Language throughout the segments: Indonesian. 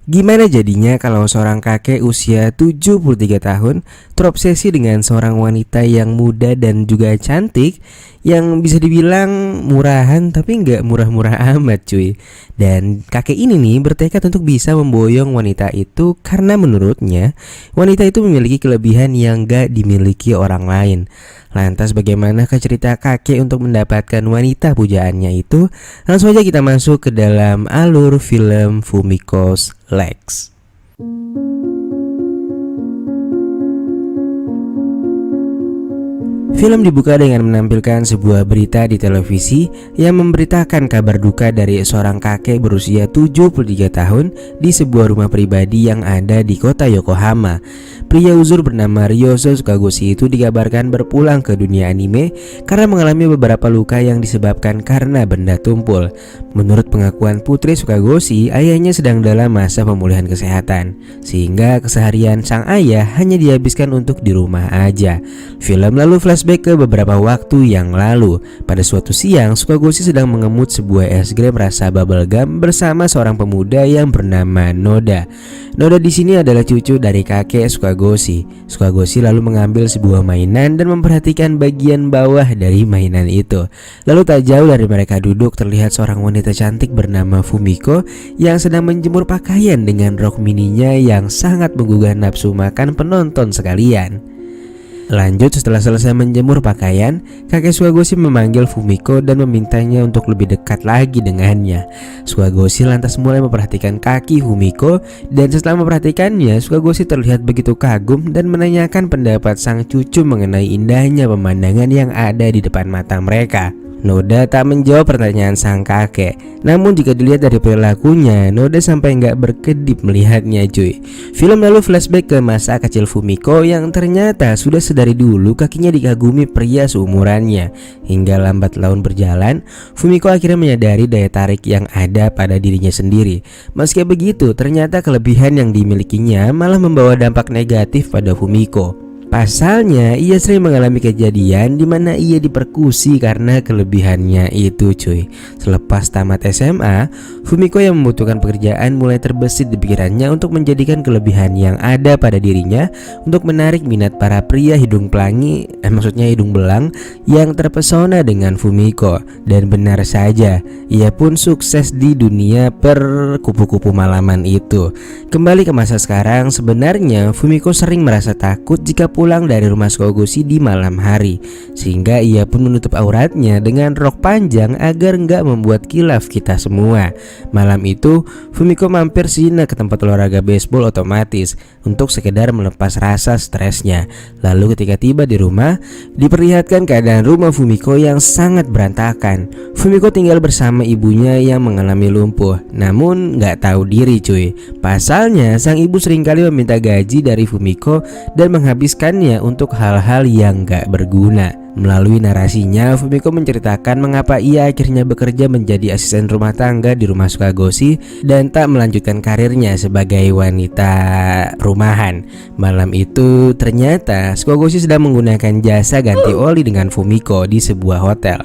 Gimana jadinya kalau seorang kakek usia 73 tahun terobsesi dengan seorang wanita yang muda dan juga cantik, yang bisa dibilang murahan tapi nggak murah-murah amat cuy. Dan kakek ini nih bertekad untuk bisa memboyong wanita itu karena menurutnya wanita itu memiliki kelebihan yang nggak dimiliki orang lain. Lantas bagaimanakah cerita kakek untuk mendapatkan wanita pujaannya itu? Langsung aja kita masuk ke dalam alur film Fumiko's Legs. Film dibuka dengan menampilkan sebuah berita di televisi yang memberitakan kabar duka dari seorang kakek berusia 73 tahun di sebuah rumah pribadi yang ada di kota Yokohama. Pria uzur bernama Ryoso Sukagoshi itu dikabarkan berpulang ke dunia anime karena mengalami beberapa luka yang disebabkan karena benda tumpul. Menurut pengakuan putri Sukagoshi, ayahnya sedang dalam masa pemulihan kesehatan, sehingga keseharian sang ayah hanya dihabiskan untuk di rumah aja. Film lalu flashback ke beberapa waktu yang lalu. Pada suatu siang, Sukagoshi sedang mengemut sebuah es krim rasa bubblegum bersama seorang pemuda yang bernama Noda. Noda di sini adalah cucu dari kakek Sukagoshi. Sukagoshi lalu mengambil sebuah mainan dan memperhatikan bagian bawah dari mainan itu. Lalu tak jauh dari mereka duduk terlihat seorang wanita cantik bernama Fumiko yang sedang menjemur pakaian dengan rok mininya yang sangat menggugah nafsu makan penonton sekalian. Lanjut, setelah selesai menjemur pakaian, kakek Sukagoshi memanggil Fumiko dan memintanya untuk lebih dekat lagi dengannya. Sukagoshi lantas mulai memperhatikan kaki Fumiko, dan setelah memperhatikannya, Sukagoshi terlihat begitu kagum dan menanyakan pendapat sang cucu mengenai indahnya pemandangan yang ada di depan mata mereka. Noda tak menjawab pertanyaan sang kakek. Namun jika dilihat dari perilakunya, Noda sampai nggak berkedip melihatnya cuy. Film lalu flashback ke masa kecil Fumiko yang ternyata sudah sedari dulu kakinya dikagumi pria seumurannya. Hingga lambat laun berjalan, Fumiko akhirnya menyadari daya tarik yang ada pada dirinya sendiri. Meski begitu, ternyata kelebihan yang dimilikinya malah membawa dampak negatif pada Fumiko. Pasalnya, ia sering mengalami kejadian di mana ia diperkusi karena kelebihannya itu cuy. Selepas tamat SMA, Fumiko yang membutuhkan pekerjaan mulai terbesit di pikirannya untuk menjadikan kelebihan yang ada pada dirinya untuk menarik minat para pria hidung pelangi, maksudnya hidung belang, yang terpesona dengan Fumiko. Dan benar saja, ia pun sukses di dunia per kupu-kupu malaman itu. Kembali ke masa sekarang, sebenarnya Fumiko sering merasa takut jika pulang dari rumah Sukagoshi di malam hari, sehingga ia pun menutup auratnya dengan rok panjang agar nggak membuat kilaf kita semua. Malam itu, Fumiko mampir sini ke tempat olahraga baseball otomatis untuk sekedar melepas rasa stresnya. Lalu ketika tiba di rumah, diperlihatkan keadaan rumah Fumiko yang sangat berantakan. Fumiko tinggal bersama ibunya yang mengalami lumpuh, namun nggak tahu diri cuy. Pasalnya, sang ibu seringkali meminta gaji dari Fumiko dan menghabiskannya untuk hal-hal yang gak berguna. Melalui narasinya, Fumiko menceritakan mengapa ia akhirnya bekerja menjadi asisten rumah tangga di rumah Sukagoshi dan tak melanjutkan karirnya sebagai wanita rumahan. Malam itu ternyata Sukagoshi sedang menggunakan jasa ganti oli dengan Fumiko di sebuah hotel.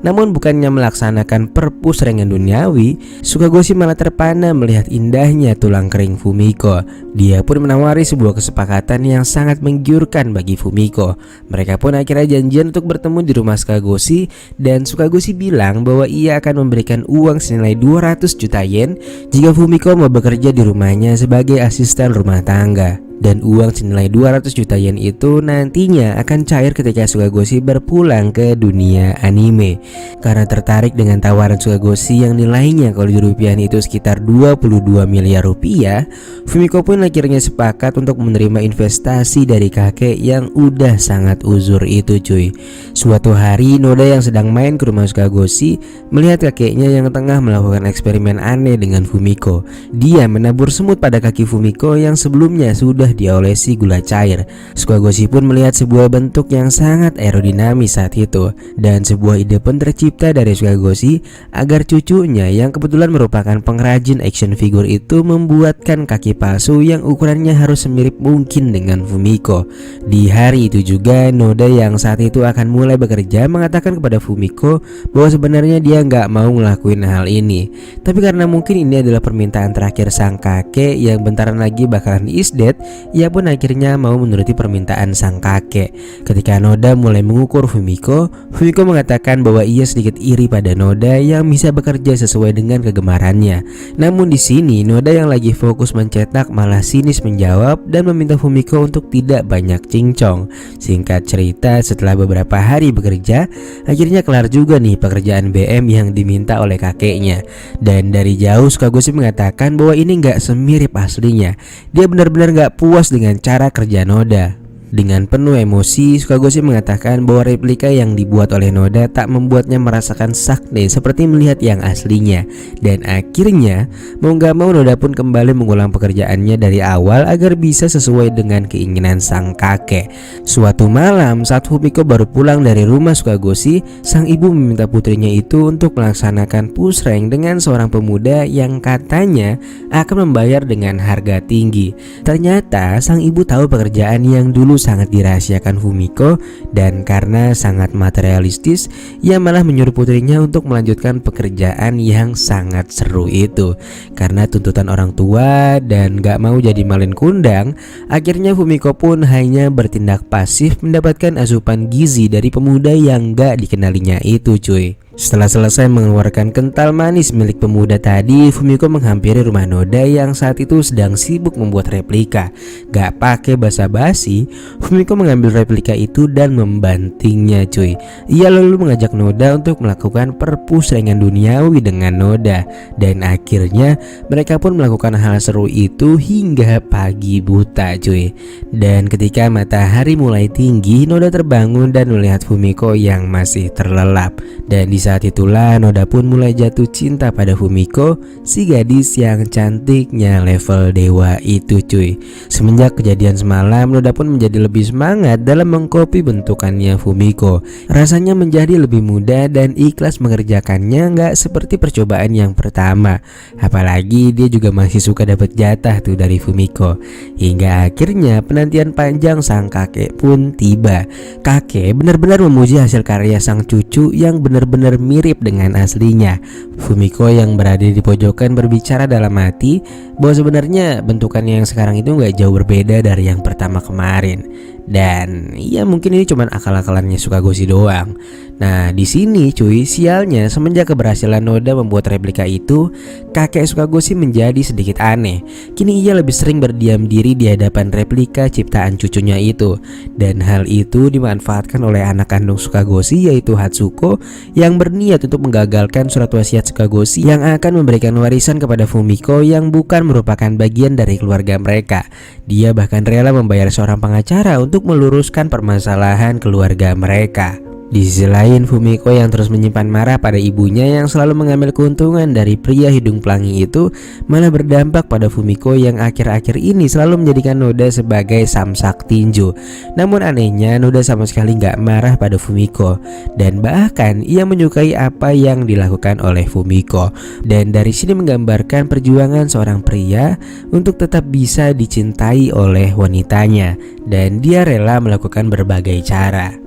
Namun bukannya melaksanakan perpus ringan duniawi, Sukagoshi malah terpana melihat indahnya tulang kering Fumiko. Dia pun menawari sebuah kesepakatan yang sangat menggiurkan bagi Fumiko. Mereka pun akhirnya janjian untuk bertemu di rumah Sukagoshi, dan Sukagoshi bilang bahwa ia akan memberikan uang senilai 200 juta yen jika Fumiko mau bekerja di rumahnya sebagai asisten rumah tangga. Dan uang senilai 200 juta yen itu nantinya akan cair ketika Sukagoshi berpulang ke dunia anime. Karena tertarik dengan tawaran Sukagoshi yang nilainya kalau di rupiah itu sekitar 22 miliar rupiah, Fumiko pun akhirnya sepakat untuk menerima investasi dari kakek yang udah sangat uzur itu cuy. Suatu hari, Noda yang sedang main ke rumah Sukagoshi melihat kakeknya yang tengah melakukan eksperimen aneh dengan Fumiko. Dia menabur semut pada kaki Fumiko yang sebelumnya sudah sudah diolesi gula cair. Sukagoshi pun melihat sebuah bentuk yang sangat aerodinamis saat itu, dan sebuah ide pun tercipta dari Sukagoshi agar cucunya yang kebetulan merupakan pengrajin action figure itu membuatkan kaki palsu yang ukurannya harus semirip mungkin dengan Fumiko. Di hari itu juga Noda yang saat itu akan mulai bekerja mengatakan kepada Fumiko bahwa sebenarnya dia nggak mau ngelakuin hal ini, tapi karena mungkin ini adalah permintaan terakhir sang kakek yang bentaran lagi bakalan is dead, ia pun akhirnya mau menuruti permintaan sang kakek. Ketika Noda mulai mengukur Fumiko, Fumiko mengatakan bahwa ia sedikit iri pada Noda yang bisa bekerja sesuai dengan kegemarannya. Namun di sini Noda yang lagi fokus mencetak malah sinis menjawab dan meminta Fumiko untuk tidak banyak cincong. Singkat cerita, setelah beberapa hari bekerja, akhirnya kelar juga nih pekerjaan BM yang diminta oleh kakeknya. Dan dari jauh Sukagoshi mengatakan bahwa ini nggak semirip aslinya. Dia benar-benar nggak puas dengan cara kerja Noda. Dengan penuh emosi, Sukagoshi mengatakan bahwa replika yang dibuat oleh Noda tak membuatnya merasakan sakne seperti melihat yang aslinya. Dan akhirnya, mau gak mau Noda pun kembali mengulang pekerjaannya dari awal agar bisa sesuai dengan keinginan sang kakek. Suatu malam saat Fumiko baru pulang dari rumah Sukagoshi, sang ibu meminta putrinya itu untuk melaksanakan push rank dengan seorang pemuda yang katanya akan membayar dengan harga tinggi. Ternyata sang ibu tahu pekerjaan yang dulu sangat dirahasiakan Fumiko, dan karena sangat materialistis, ia malah menyuruh putrinya untuk melanjutkan pekerjaan yang sangat seru itu. Karena tuntutan orang tua dan gak mau jadi malin kundang, akhirnya Fumiko pun hanya bertindak pasif mendapatkan asupan gizi dari pemuda yang gak dikenalinya itu, cuy. Setelah selesai mengeluarkan kental manis milik pemuda tadi, Fumiko menghampiri rumah Noda yang saat itu sedang sibuk membuat replika. Gak pakai basa-basi, Fumiko mengambil replika itu dan membantingnya, cuy. Ia lalu mengajak Noda untuk melakukan perpusrengan duniawi dengan Noda. Dan akhirnya mereka pun melakukan hal seru itu hingga pagi buta, cuy. Dan ketika matahari mulai tinggi, Noda terbangun dan melihat Fumiko yang masih terlelap. Dan di saat itulah Noda pun mulai jatuh cinta pada Fumiko, si gadis yang cantiknya level dewa itu, cuy. Semenjak kejadian semalam, Noda pun menjadi lebih semangat dalam mengcopy bentukannya Fumiko. Rasanya menjadi lebih mudah dan ikhlas mengerjakannya, nggak seperti percobaan yang pertama. Apalagi dia juga masih suka dapat jatah tuh dari Fumiko. Hingga akhirnya penantian panjang sang kakek pun tiba. Kakek benar-benar memuji hasil karya sang cucu yang benar-benar mirip dengan aslinya. Fumiko yang berada di pojokan berbicara dalam hati bahwa sebenarnya bentukannya yang sekarang itu nggak jauh berbeda dari yang pertama kemarin. Dan ya mungkin ini cuma akal-akalannya Sukagoshi doang. Nah di sini cuy, sialnya semenjak keberhasilan Noda membuat replika itu, kakek Sukagoshi menjadi sedikit aneh. Kini ia lebih sering berdiam diri di hadapan replika ciptaan cucunya itu. Dan hal itu dimanfaatkan oleh anak kandung Sukagoshi yaitu Hatsuko, yang berniat untuk menggagalkan surat wasiat Sukagoshi yang akan memberikan warisan kepada Fumiko yang bukan merupakan bagian dari keluarga mereka. Dia bahkan rela membayar seorang pengacara untuk meluruskan permasalahan keluarga mereka. Di sisi lain, Fumiko yang terus menyimpan marah pada ibunya yang selalu mengambil keuntungan dari pria hidung pelangi itu malah berdampak pada Fumiko yang akhir-akhir ini selalu menjadikan Noda sebagai samsak tinju. Namun anehnya Noda sama sekali nggak marah pada Fumiko, dan bahkan ia menyukai apa yang dilakukan oleh Fumiko. Dan dari sini menggambarkan perjuangan seorang pria untuk tetap bisa dicintai oleh wanitanya, dan dia rela melakukan berbagai cara.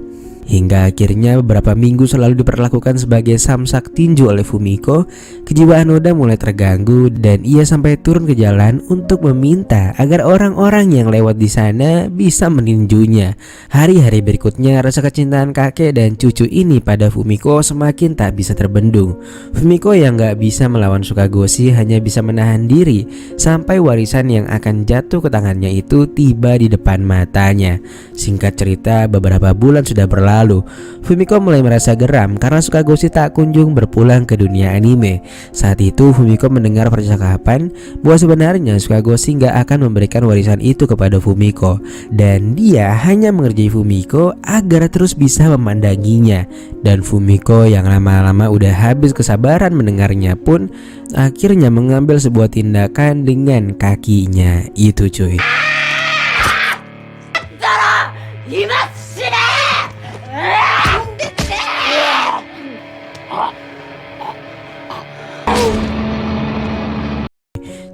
Hingga akhirnya beberapa minggu selalu diperlakukan sebagai samsak tinju oleh Fumiko, kejiwaan Noda mulai terganggu dan ia sampai turun ke jalan untuk meminta agar orang-orang yang lewat di sana bisa meninjunya. Hari-hari berikutnya rasa kecintaan kakek dan cucu ini pada Fumiko semakin tak bisa terbendung. Fumiko yang gak bisa melawan Sukagoshi hanya bisa menahan diri sampai warisan yang akan jatuh ke tangannya itu tiba di depan matanya. Singkat cerita, beberapa bulan sudah berlalu. Fumiko mulai merasa geram karena Sukagoshi tak kunjung berpulang ke dunia anime. Saat itu Fumiko mendengar percakapan bahwa sebenarnya Sukagoshi gak akan memberikan warisan itu kepada Fumiko, dan dia hanya mengerjai Fumiko agar terus bisa memandanginya. Dan Fumiko yang lama-lama udah habis kesabaran mendengarnya pun akhirnya mengambil sebuah tindakan dengan kakinya itu, cuy.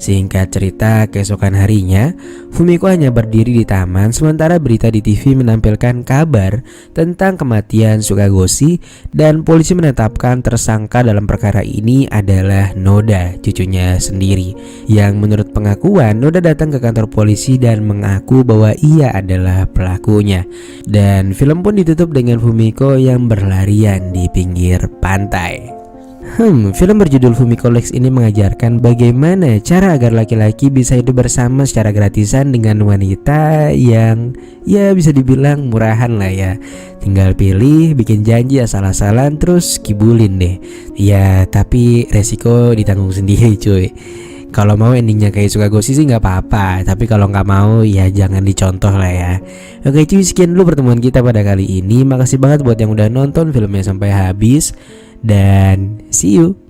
Singkat cerita, keesokan harinya Fumiko hanya berdiri di taman sementara berita di TV menampilkan kabar tentang kematian Sukagoshi, dan polisi menetapkan tersangka dalam perkara ini adalah Noda, cucunya sendiri. Yang menurut pengakuan, Noda datang ke kantor polisi dan mengaku bahwa ia adalah pelakunya. Dan film pun ditutup dengan Fumiko yang berlarian di pinggir pantai. Film berjudul Fumiko Legs ini mengajarkan bagaimana cara agar laki-laki bisa hidup bersama secara gratisan dengan wanita yang ya bisa dibilang murahan lah ya. Tinggal pilih, bikin janji asal-asalan terus kibulin deh. Ya tapi resiko ditanggung sendiri cuy. Kalau mau endingnya kayak Sukagoshi sih nggak apa-apa, tapi kalau nggak mau ya jangan dicontoh lah ya. Oke cuy, sekian dulu pertemuan kita pada kali ini. Makasih banget buat yang udah nonton filmnya sampai habis. Dan see you.